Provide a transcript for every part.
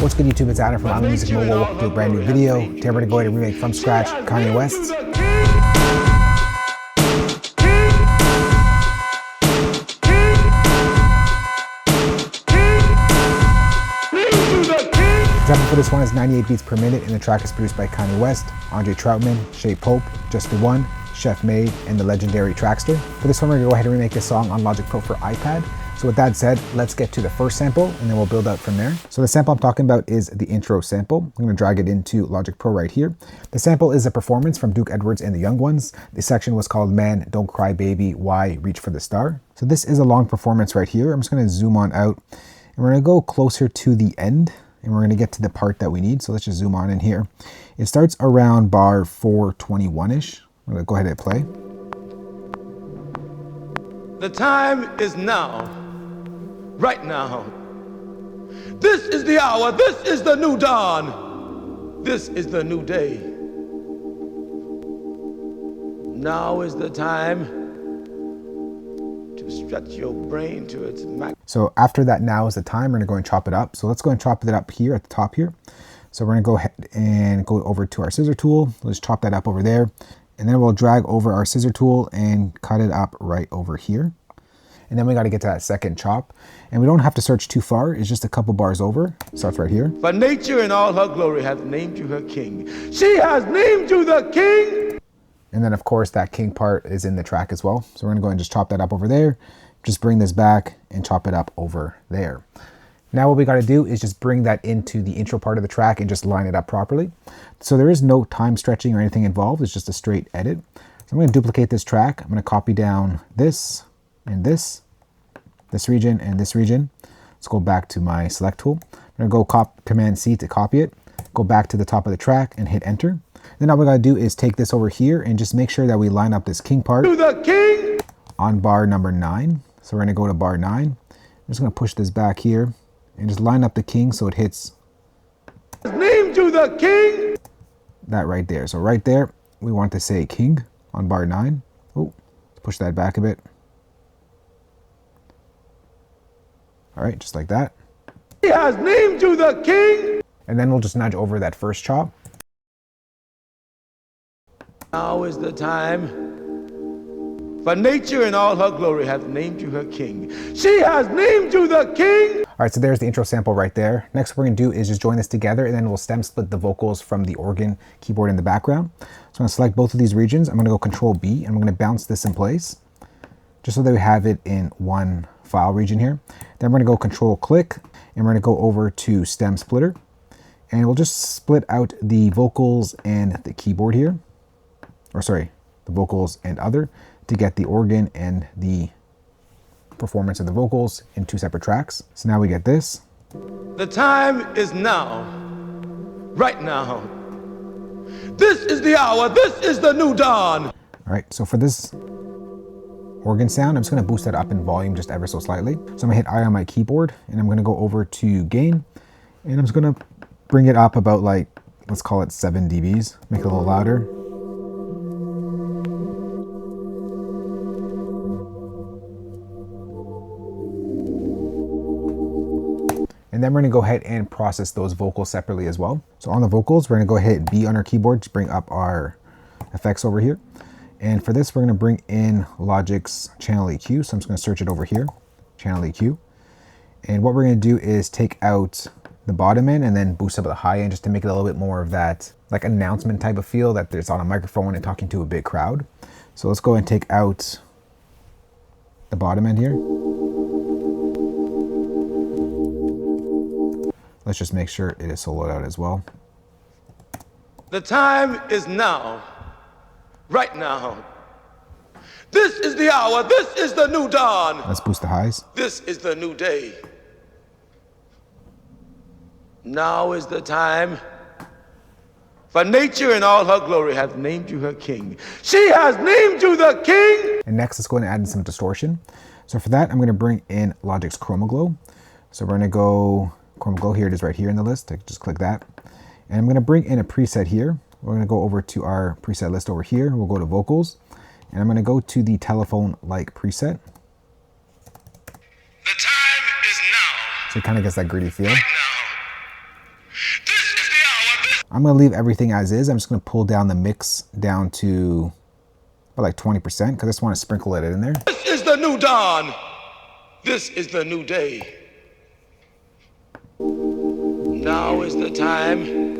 What's good YouTube, it's Adam from Island Music Mobile. Welcome to a brand new video. Today we're going to go ahead and remake from scratch Kanye West. The tempo for this one is 98 beats per minute, and the track is produced by Kanye West, André, Troutman, Sheffmade, Just the One, Sheffmade, and the legendary Traxster. For this one, we're going to go ahead and remake this song on Logic Pro for iPad. So with that said, let's get to the first sample and then we'll build out from there. So the sample I'm talking about is the intro sample. I'm going to drag it into Logic Pro right here. The sample is a performance from Duke Edwards and the Young Ones. The section was called Man, Don't Cry Baby, Why Reach for the Star. So this is a long performance right here. I'm just going to zoom on out and we're going to go closer to the end and we're going to get to the part that we need. So let's just zoom on in here. It starts around bar 421-ish. I'm going to go ahead and play. The time is now. Right now. This is the hour. This is the new dawn. This is the new day. Now is the time to stretch your brain to its max. So after that, now is the time. We're going to go and chop it up. So let's go and chop it up here at the top here. So we're going to go ahead and go over to our scissor tool. Let's chop that up over there. And then we'll drag over our scissor tool and cut it up right over here. And then we got to get to that second chop. And we don't have to search too far. It's just a couple bars over. Starts right here. For nature in all her glory hath named you her king. She has named you the king. And then of course that king part is in the track as well. So we're going to go and just chop that up over there. Just bring this back and chop it up over there. Now what we got to do is just bring that into the intro part of the track and just line it up properly. So there is no time stretching or anything involved. It's just a straight edit. So I'm going to duplicate this track. I'm going to copy down this and this region and this region. Let's go back to my select tool. I'm going to go Command C to copy it. Go back to the top of the track and hit enter. Then all we got to do is take this over here and just make sure that we line up this king part on bar number 9. So we're going to go to bar 9. I'm just going to push this back here and just line up the king so it hits named you the king. That right there. So right there, we want to say king on bar 9. Oh, let's push that back a bit. All right, just like that. He has named you the king. And then we'll just nudge over that first chop. Now is the time. For nature in all her glory hath named you her king. She has named you the king. All right, so there's the intro sample right there. Next what we're gonna do is just join this together and then we'll stem split the vocals from the organ keyboard in the background. So I'm gonna select both of these regions. I'm gonna go Control B and I'm gonna bounce this in place just so that we have it in one file region here. Then we're gonna go Control click and we're gonna go over to stem splitter and we'll just split out the vocals and the keyboard here, or sorry, the vocals and other, to get the organ and the performance of the vocals in two separate tracks. So now we get this. The time is now, right now. This is the hour, this is the new dawn. All right, so for this organ sound, I'm just gonna boost that up in volume just ever so slightly. So I'm gonna hit I on my keyboard and I'm gonna go over to gain and I'm just gonna bring it up about like, let's call it 7 dBs, make it a little louder. And then we're gonna go ahead and process those vocals separately as well. So on the vocals, we're gonna go ahead and B on our keyboard to bring up our effects over here. And for this, we're gonna bring in Logic's channel EQ. So I'm just gonna search it over here, channel EQ. And what we're gonna do is take out the bottom end and then boost up the high end just to make it a little bit more of that like announcement type of feel that there's on a microphone and talking to a big crowd. So let's go and take out the bottom end here. Let's just make sure it is soloed out as well. The time is now, right now. This is the hour, this is the new dawn. Let's boost the highs. This is the new day. Now is the time. For nature in all her glory hath named you her king. She has named you the king. And next, let's go ahead and add in some distortion. So for that, I'm gonna bring in Logic's Chroma Glow. So we're gonna go Chroma Glow, here it is right here in the list. I just click that. And I'm gonna bring in a preset here. We're gonna go over to our preset list over here. We'll go to vocals and I'm gonna go to the telephone-like preset. The time is now. So it kind of gets that gritty feel. Right I'm going to leave everything as is. I'm just going to pull down the mix down to about like 20% because I just want to sprinkle it in there. This is the new dawn. This is the new day. Now is the time.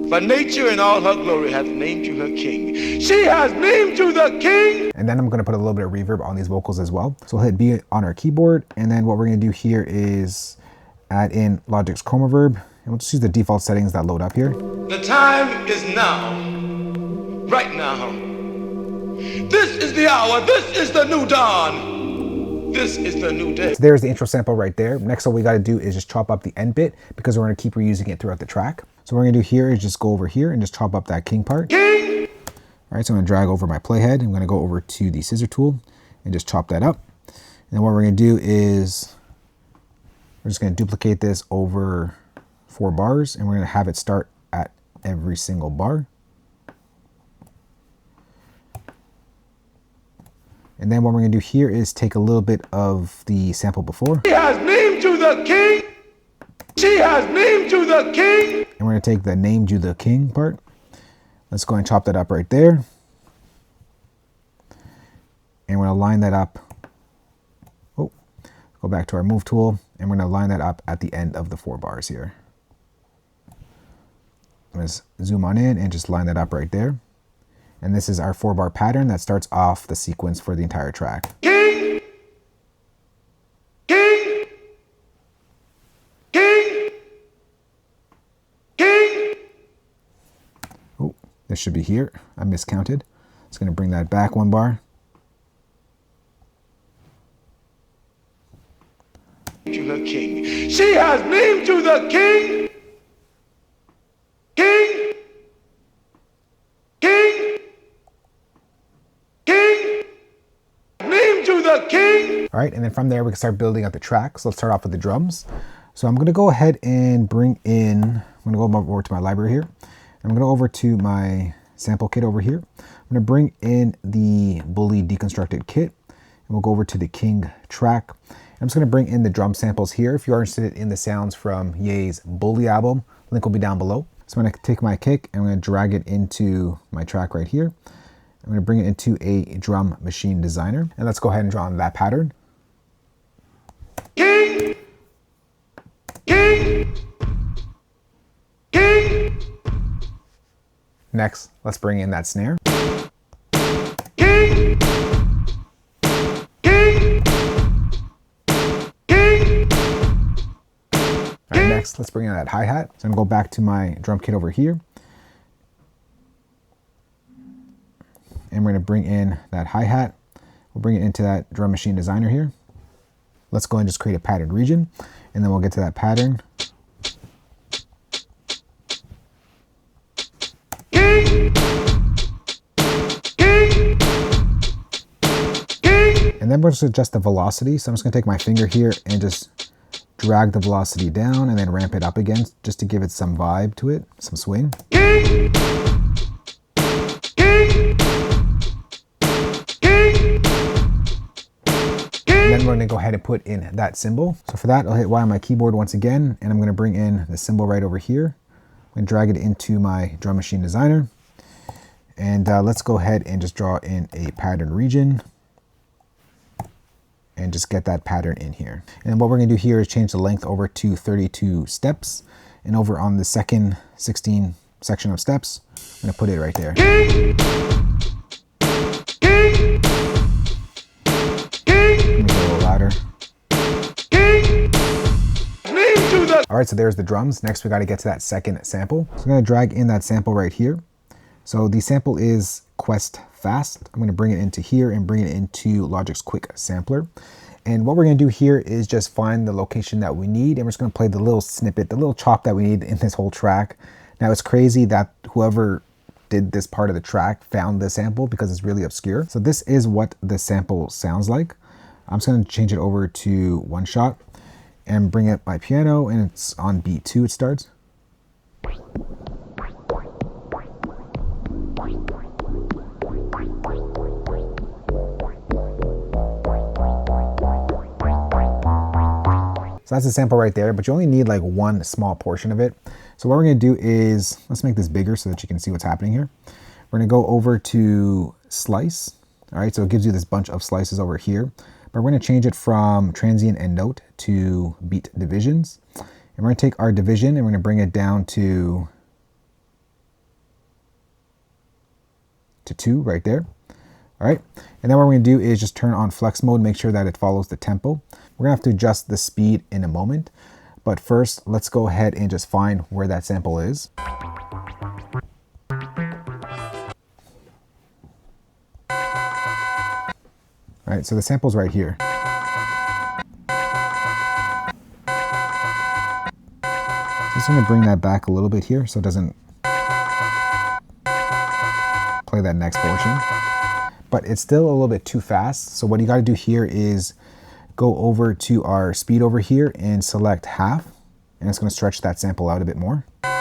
For nature in all her glory hath named you her king. She has named you the king. And then I'm going to put a little bit of reverb on these vocals as well. So we'll hit B on our keyboard. And then what we're going to do here is add in Logic's Chroma Verb. And we'll just use the default settings that load up here. The time is now. Right now. This is the hour. This is the new dawn. This is the new day. So there's the intro sample right there. Next, all we got to do is just chop up the end bit because we're going to keep reusing it throughout the track. So what we're going to do here is just go over here and just chop up that king part. King. All right, so I'm going to drag over my playhead. I'm going to go over to the scissor tool and just chop that up. And then what we're going to do is we're just going to duplicate this over 4 bars and we're going to have it start at every single bar. And then what we're going to do here is take a little bit of the sample before. She has named you the king. She has named you the king. And we're going to take the named you the king part. Let's go and chop that up right there. And we're going to line that up. Oh, go back to our move tool. And we're going to line that up at the end of the 4 bars here. Let's zoom on in and just line that up right there. And this is our 4-bar pattern that starts off the sequence for the entire track. King, king, king, king. Oh, this should be here. I miscounted. It's going to bring that back 1 bar. You the king. She has named you the king. King, king. All right, and then from there we can start building out the track. So let's start off with the drums. So I'm going to go ahead and bring in, I'm going to go over to my library here. I'm going to go over to my sample kit over here. I'm going to bring in the Bully deconstructed kit, and we'll go over to the King track. I'm just going to bring in the drum samples here. If you are interested in the sounds from Ye's Bully album, link will be down below. So I'm going to take my kick and I'm going to drag it into my track right here. I'm going to bring it into a drum machine designer, and let's go ahead and draw on that pattern. King, king, king. Next, let's bring in that snare. King, king, king. All right, next, let's bring in that hi-hat. So I'm going to go back to my drum kit over here. And we're going to bring in that hi-hat. We'll bring it into that drum machine designer here. Let's go and just create a patterned region, and then we'll get to that pattern. King, king, king. And then we're just adjust the velocity. So I'm just going to take my finger here and just drag the velocity down and then ramp it up again just to give it some vibe to it, some swing. King, king. Then we're going to go ahead and put in that cymbal. So for that, I'll hit Y on my keyboard once again, and I'm going to bring in the cymbal right over here. I'm going to drag it into my drum machine designer. And let's go ahead and just draw in a pattern region and just get that pattern in here. And what we're going to do here is change the length over to 32 steps. And over on the second 16 section of steps, I'm going to put it right there. King, king. All right, so there's the drums. Next, we got to get to that second sample. So I'm going to drag in that sample right here. So the sample is Quest Fast. I'm going to bring it into here and bring it into Logic's Quick Sampler. And what we're going to do here is just find the location that we need, and we're just going to play the little snippet, the little chop that we need in this whole track. Now, it's crazy that whoever did this part of the track found this sample because it's really obscure. So this is what the sample sounds like. I'm just going to change it over to 1 shot and bring up my piano, and it's on beat 2 it starts. So that's a sample right there, but you only need like one small portion of it. So what we're gonna do is, let's make this bigger so that you can see what's happening here. We're gonna go over to slice. All right, so it gives you this bunch of slices over here, but we're gonna change it from transient and note to beat divisions. And we're gonna take our division and we're gonna bring it down to 2 right there. All right, and then what we're gonna do is just turn on flex mode, make sure that it follows the tempo. We're gonna have to adjust the speed in a moment, but first let's go ahead and just find where that sample is. All right, so the sample's right here. So just gonna bring that back a little bit here so it doesn't play that next portion. But it's still a little bit too fast. So what you gotta do here is go over to our speed over here and select half, and it's gonna stretch that sample out a bit more. All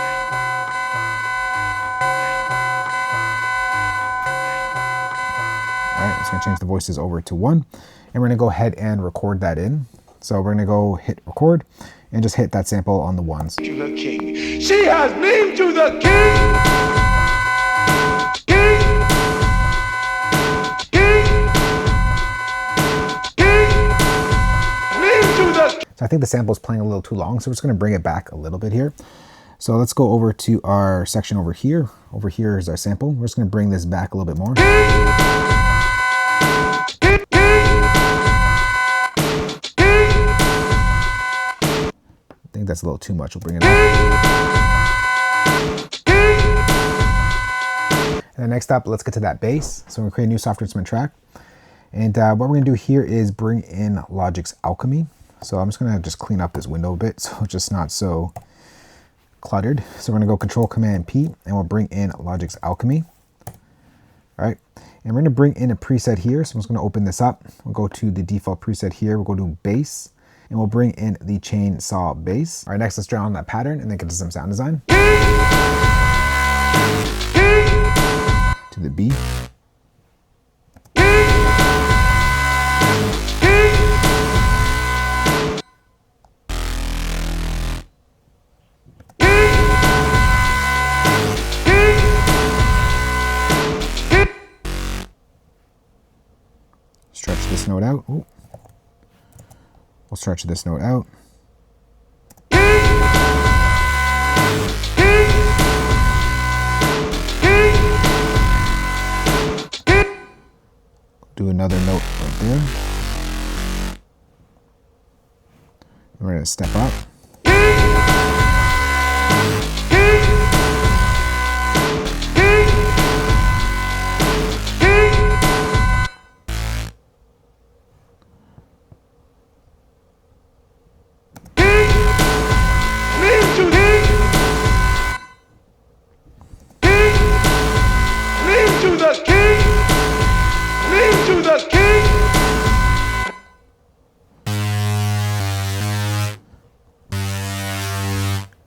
right, it's gonna change the voices over to 1, and we're gonna go ahead and record that in. So we're gonna go hit record and just hit that sample on the ones. To the king. She has named to the king. So I think the sample is playing a little too long, so we're just gonna bring it back a little bit here. So let's go over to our section over here. Over here is our sample. We're just gonna bring this back a little bit more. I think that's a little too much. We'll bring it up. And then next up, let's get to that bass. So we're gonna create a new software instrument track. And what we're gonna do here is bring in Logic's Alchemy. So I'm just gonna just clean up this window a bit so it's just not so cluttered. So we're gonna go Control Command P and we'll bring in Logic's Alchemy. All right, and we're gonna bring in a preset here. So I'm just gonna open this up. We'll go to the default preset here. We'll go to bass and we'll bring in the chainsaw bass. All right, next let's draw on that pattern and then get to some sound design. To the B. Stretch this note out. Ooh. We'll stretch this note out. Do another note right there. And we're going to step up.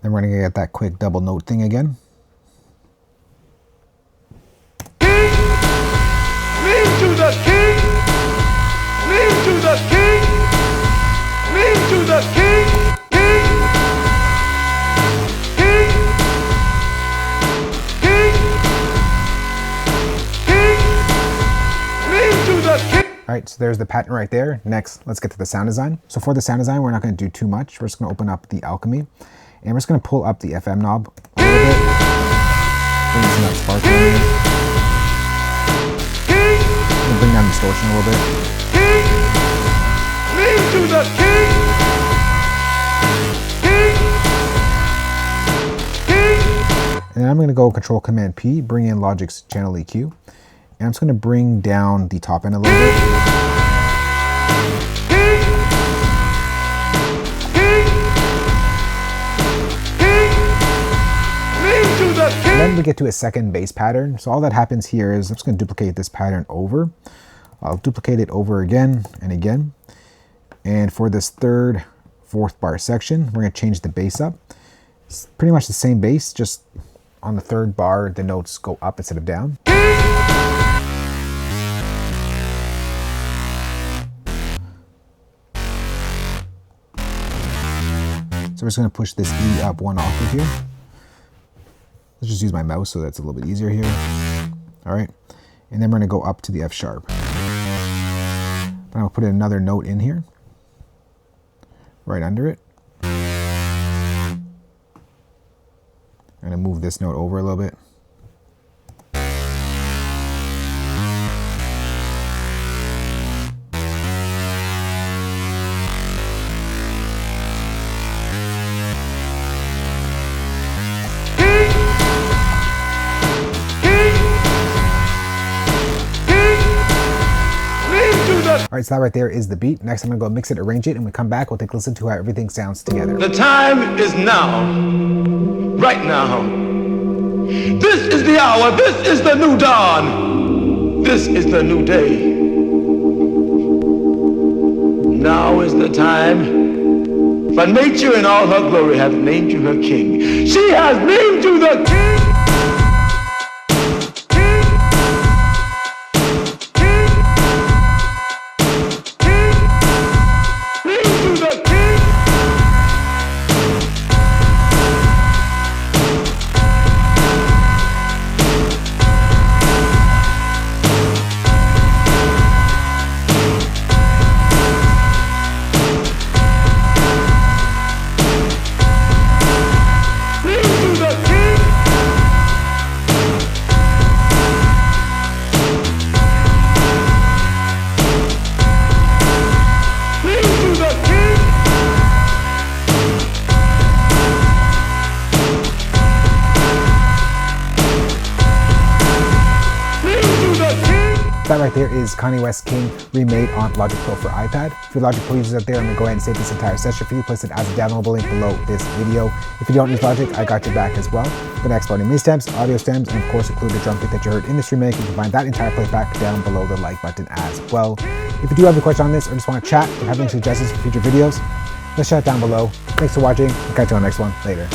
Then we're gonna get that quick double note thing again. Lean to the king. Lean to the king. Lean to the king. King. King. King. King. Lean to the king. All right, so there's the pattern right there. Next, let's get to the sound design. So for the sound design, we're not gonna do too much. We're just gonna open up the Alchemy. And we're just gonna pull up the FM knob a little bit. Bring some of that sparkle in. And bring down distortion a little bit. Lean to the king. And then I'm gonna go Control Command P, bring in Logic's channel EQ. And I'm just gonna bring down the top end a little bit. And then we get to a second bass pattern. So all that happens here is I'm just going to duplicate this pattern over. I'll duplicate it over again and again. And for this third, fourth bar section, we're going to change the bass up. It's pretty much the same bass, just on the third bar, the notes go up instead of down. So we're just going to push this E up one octave here. Let's just use my mouse so that's a little bit easier here. All right. And then we're going to go up to the F sharp. I'm going to put another note in here, right under it. I'm going to move this note over a little bit. All right, so that right there is the beat. Next, I'm gonna go mix it, arrange it, and when we come back, we'll take a listen to how everything sounds together. The time is now, right now. This is the hour, this is the new dawn. This is the new day. Now is the time, for nature in all her glory hath named you her king. She has named you the king. That right there is Kanye West King remade on Logic Pro for iPad. If you're Logic Pro users out there, I'm going to go ahead and save this entire session for you, place it as a downloadable link below this video. If you don't use Logic, I got your back as well. The next part, MIDI stems, audio stems, and of course include the drum kit that you heard in this remake. You can find that entire playback down below the like button as well. If you do have a question on this or just want to chat or have any suggestions for future videos, let's chat down below. Thanks for watching. I'll catch you on the next one. Later.